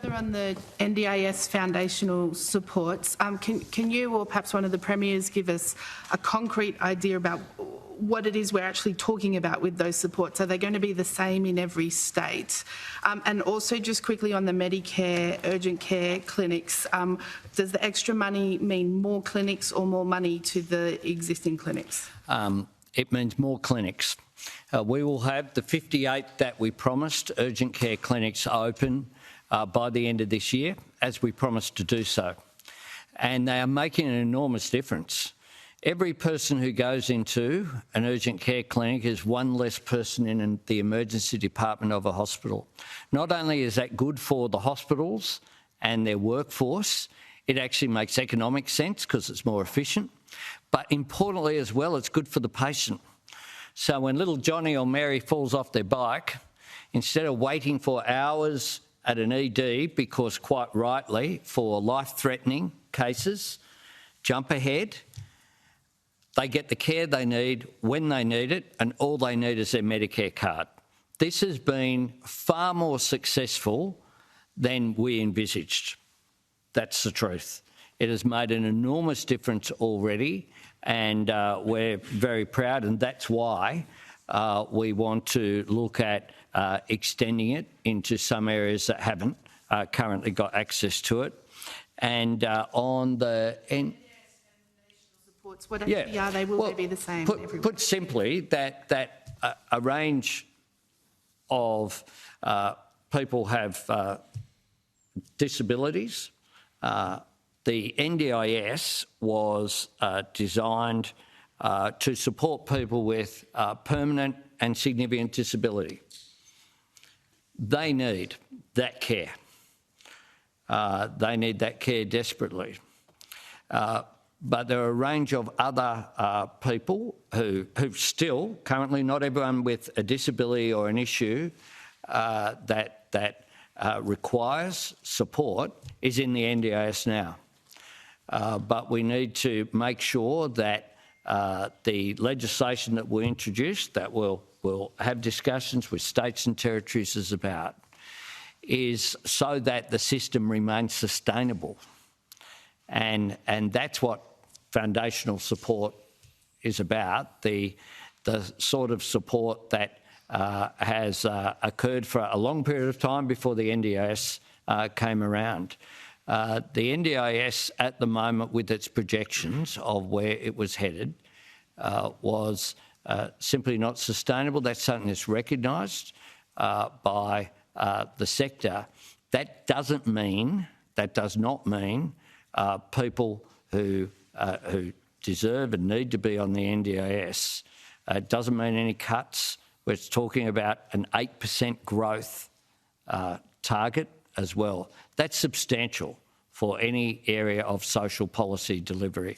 Further on the NDIS foundational supports, can you or perhaps one of the premiers give us a concrete idea about what it is we're actually talking about with those supports? Are they going to be the same in every state? And also just quickly on the Medicare urgent care clinics, does the extra money mean more clinics or more money to the existing clinics? It means more clinics. We will have the 58 that we promised urgent care clinics open by the end of this year, as we promised to do so. And they are making an enormous difference. Every person who goes into an urgent care clinic is one less person in the emergency department of a hospital. Not only is that good for the hospitals and their workforce, it actually makes economic sense because it's more efficient, but importantly as well, it's good for the patient. So when little Johnny or Mary falls off their bike, instead of waiting for hours at an ED, because quite rightly, for life-threatening cases, jump ahead, they get the care they need when they need it, and all they need is their Medicare card. This has been far more successful than we envisaged. That's the truth. It has made an enormous difference already, and we're very proud, and that's why we want to look at extending it into some areas that haven't currently got access to it. And on the end, what actually are they? Will they be the same? Put simply, that a range of people have disabilities. The NDIS was designed to support people with permanent and significant disability. They need that care. They need that care desperately. But there are a range of other people who still, currently not everyone with a disability or an issue that requires support is in the NDIS now. But we need to make sure that the legislation that we introduce, that we'll have discussions with states and territories is so that the system remains sustainable. And that's what foundational support is about, the sort of support that has occurred for a long period of time before the NDIS came around. The NDIS at the moment, with its projections of where it was headed, was simply not sustainable. That's something that's recognised by the sector. That does not mean people who deserve and need to be on the NDIS. It doesn't mean any cuts. We're talking about an 8% growth target as well. That's substantial for any area of social policy delivery.